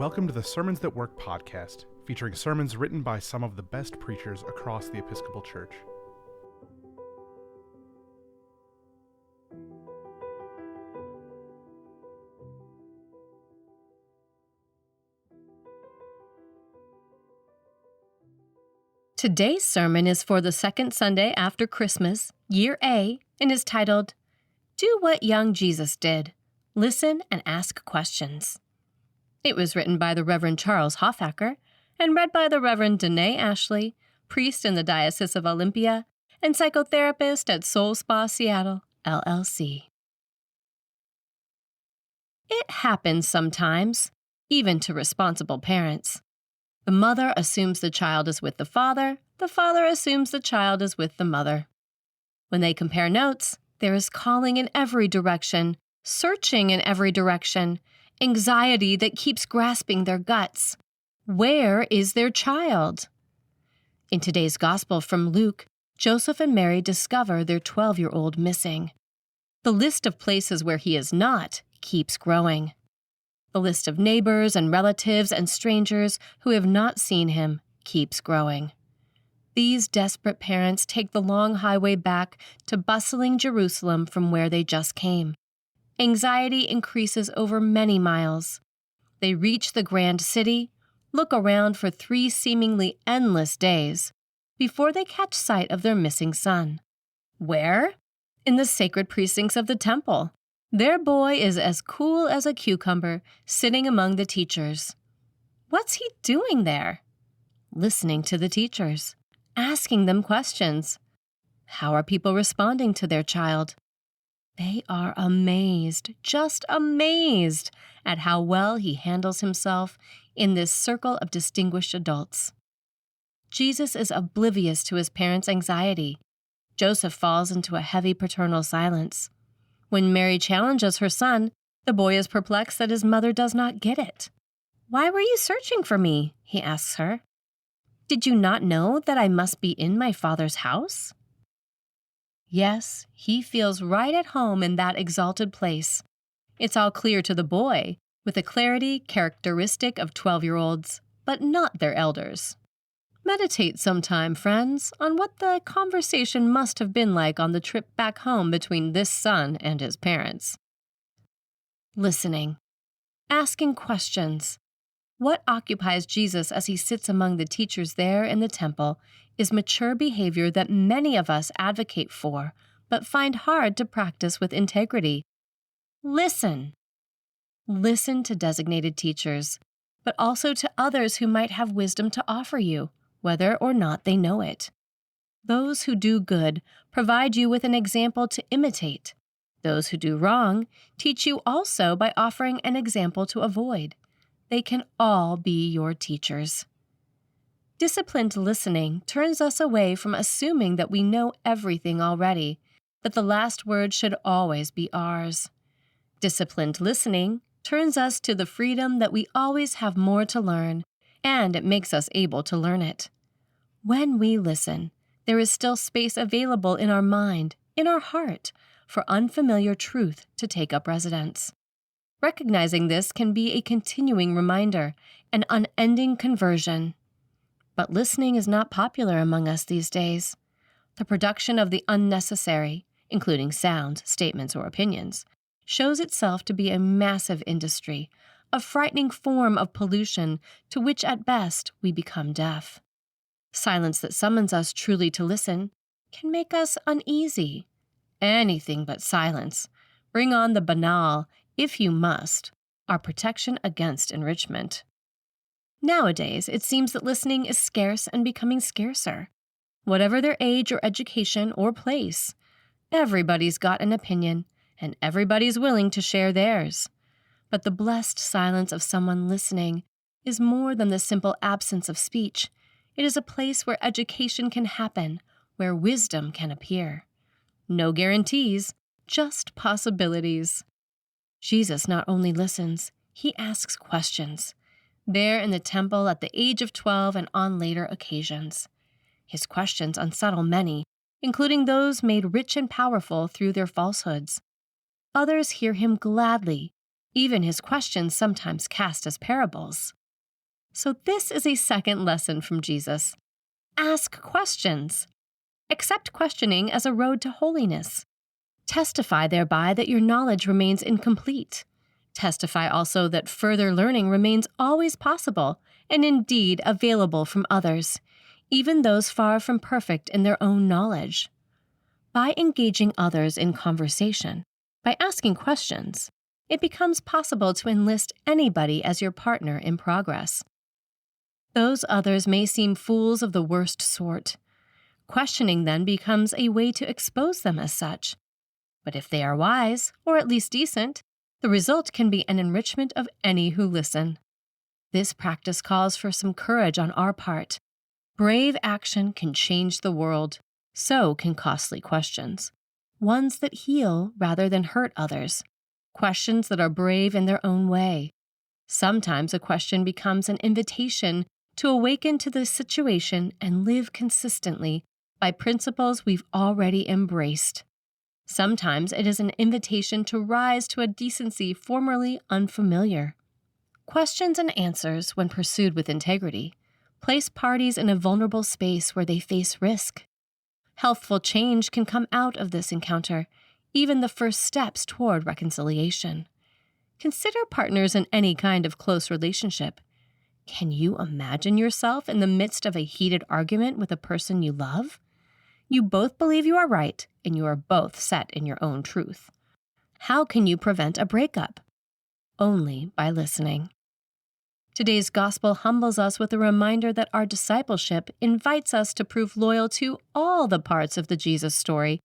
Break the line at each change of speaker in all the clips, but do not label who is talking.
Welcome to the Sermons That Work podcast, featuring sermons written by some of the best preachers across the Episcopal Church.
Today's sermon is for the second Sunday after Christmas, Year A, and is titled, Do What Young Jesus Did. Listen and Ask Questions. It was written by the Reverend Charles Hoffacker and read by the Reverend Danáe Ashley, priest in the Diocese of Olympia and psychotherapist at Soul Spa Seattle, LLC. It happens sometimes, even to responsible parents. The mother assumes the child is with the father assumes the child is with the mother. When they compare notes, there is calling in every direction, searching in every direction, anxiety that keeps grasping their guts. Where is their child? In today's Gospel from Luke, Joseph and Mary discover their 12-year-old missing. The list of places where he is not keeps growing. The list of neighbors and relatives and strangers who have not seen him keeps growing. These desperate parents take the long highway back to bustling Jerusalem from where they just came. Anxiety increases over many miles. They reach the grand city, look around for 3 seemingly endless days, before they catch sight of their missing son. Where? In the sacred precincts of the temple. Their boy is as cool as a cucumber, sitting among the teachers. What's he doing there? Listening to the teachers, asking them questions. How are people responding to their child? They are amazed, just amazed, at how well he handles himself in this circle of distinguished adults. Jesus is oblivious to his parents' anxiety. Joseph falls into a heavy paternal silence. When Mary challenges her son, the boy is perplexed that his mother does not get it. "Why were you searching for me?" he asks her. "Did you not know that I must be in my Father's house?" Yes, he feels right at home in that exalted place. It's all clear to the boy, with a clarity characteristic of 12-year-olds, but not their elders. Meditate sometime, friends, on what the conversation must have been like on the trip back home between this son and his parents. Listening. Asking questions. What occupies Jesus as he sits among the teachers there in the temple is mature behavior that many of us advocate for, but find hard to practice with integrity. Listen. Listen to designated teachers, but also to others who might have wisdom to offer you, whether or not they know it. Those who do good provide you with an example to imitate. Those who do wrong teach you also by offering an example to avoid. They can all be your teachers. Disciplined listening turns us away from assuming that we know everything already, that the last word should always be ours. Disciplined listening turns us to the freedom that we always have more to learn, and it makes us able to learn it. When we listen, there is still space available in our mind, in our heart, for unfamiliar truth to take up residence. Recognizing this can be a continuing reminder, an unending conversion. But listening is not popular among us these days. The production of the unnecessary, including sounds, statements, or opinions, shows itself to be a massive industry, a frightening form of pollution to which at best we become deaf. Silence that summons us truly to listen can make us uneasy. Anything but silence. Bring on the banal, if you must, our protection against enrichment. Nowadays, it seems that listening is scarce and becoming scarcer. Whatever their age or education or place, everybody's got an opinion, and everybody's willing to share theirs. But the blessed silence of someone listening is more than the simple absence of speech. It is a place where education can happen, where wisdom can appear. No guarantees, just possibilities. Jesus not only listens, he asks questions. There in the temple at the age of 12 and on later occasions. His questions unsettle many, including those made rich and powerful through their falsehoods. Others hear him gladly, even his questions sometimes cast as parables. So this is a second lesson from Jesus. Ask questions. Accept questioning as a road to holiness. Testify thereby that your knowledge remains incomplete. Testify also that further learning remains always possible and indeed available from others, even those far from perfect in their own knowledge. By engaging others in conversation, by asking questions, it becomes possible to enlist anybody as your partner in progress. Those others may seem fools of the worst sort. Questioning then becomes a way to expose them as such. But if they are wise, or at least decent, the result can be an enrichment of any who listen. This practice calls for some courage on our part. Brave action can change the world. So can costly questions. Ones that heal rather than hurt others. Questions that are brave in their own way. Sometimes a question becomes an invitation to awaken to the situation and live consistently by principles we've already embraced. Sometimes it is an invitation to rise to a decency formerly unfamiliar. Questions and answers, when pursued with integrity, place parties in a vulnerable space where they face risk. Healthful change can come out of this encounter, even the first steps toward reconciliation. Consider partners in any kind of close relationship. Can you imagine yourself in the midst of a heated argument with a person you love? You both believe you are right, and you are both set in your own truth. How can you prevent a breakup? Only by listening. Today's gospel humbles us with a reminder that our discipleship invites us to prove loyal to all the parts of the Jesus story,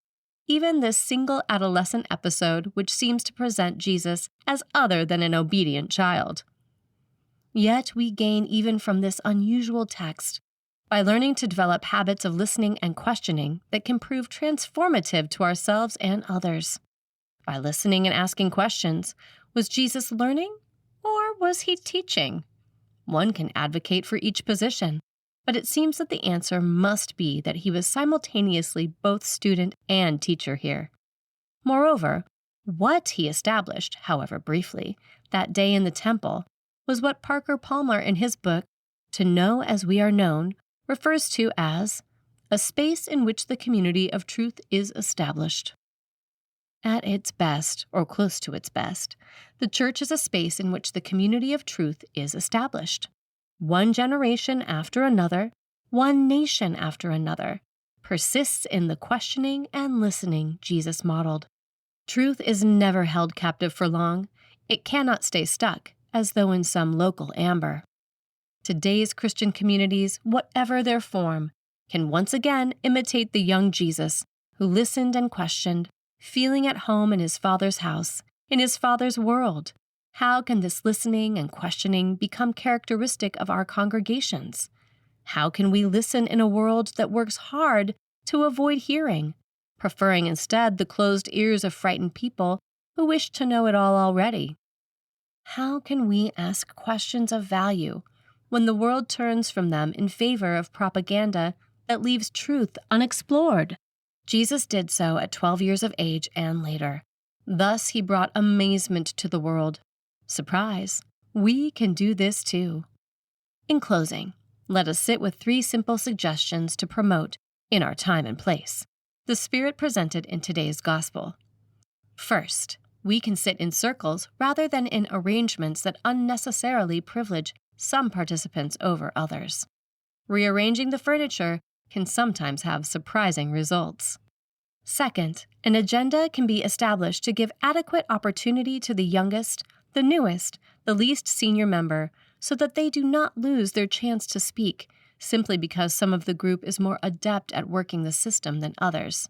even this single adolescent episode which seems to present Jesus as other than an obedient child. Yet we gain even from this unusual text by learning to develop habits of listening and questioning that can prove transformative to ourselves and others. By listening and asking questions, was Jesus learning or was he teaching? One can advocate for each position, but it seems that the answer must be that he was simultaneously both student and teacher here. Moreover, what he established, however briefly, that day in the temple was what Parker Palmer in his book, To Know as We Are Known, refers to as a space in which the community of truth is established. At its best, or close to its best, the church is a space in which the community of truth is established. One generation after another, one nation after another, persists in the questioning and listening Jesus modeled. Truth is never held captive for long. It cannot stay stuck, as though in some local amber. Today's Christian communities, whatever their form, can once again imitate the young Jesus who listened and questioned, feeling at home in his Father's house, in his Father's world. How can this listening and questioning become characteristic of our congregations? How can we listen in a world that works hard to avoid hearing, preferring instead the closed ears of frightened people who wish to know it all already? How can we ask questions of value when the world turns from them in favor of propaganda that leaves truth unexplored? Jesus did so at 12 years of age and later. Thus he brought amazement to the world. Surprise, we can do this too. In closing, let us sit with 3 simple suggestions to promote, in our time and place, the spirit presented in today's gospel. First, we can sit in circles rather than in arrangements that unnecessarily privilege some participants over others. Rearranging the furniture can sometimes have surprising results. Second, an agenda can be established to give adequate opportunity to the youngest, the newest, the least senior member, so that they do not lose their chance to speak simply because some of the group is more adept at working the system than others.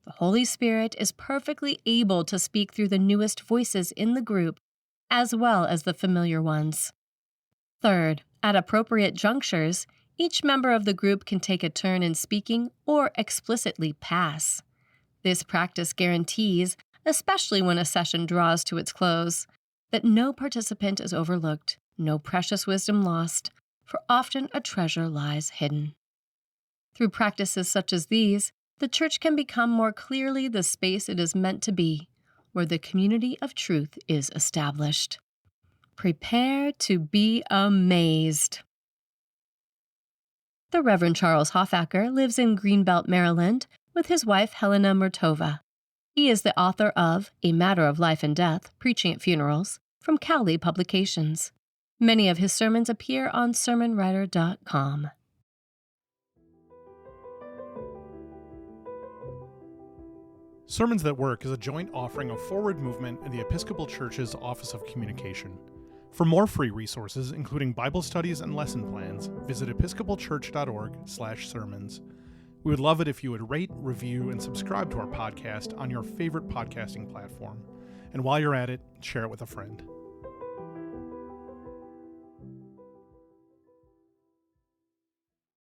The Holy Spirit is perfectly able to speak through the newest voices in the group, as well as the familiar ones. Third, at appropriate junctures, each member of the group can take a turn in speaking or explicitly pass. This practice guarantees, especially when a session draws to its close, that no participant is overlooked, no precious wisdom lost, for often a treasure lies hidden. Through practices such as these, the church can become more clearly the space it is meant to be, where the community of truth is established. Prepare to be amazed. The Reverend Charles Hoffacker lives in Greenbelt, Maryland, with his wife Helena Murtova. He is the author of A Matter of Life and Death, Preaching at Funerals, from Cowley Publications. Many of his sermons appear on sermonwriter.com.
Sermons That Work is a joint offering of Forward Movement and the Episcopal Church's Office of Communication. For more free resources, including Bible studies and lesson plans, visit episcopalchurch.org/sermons. We would love it if you would rate, review, and subscribe to our podcast on your favorite podcasting platform. And while you're at it, share it with a friend.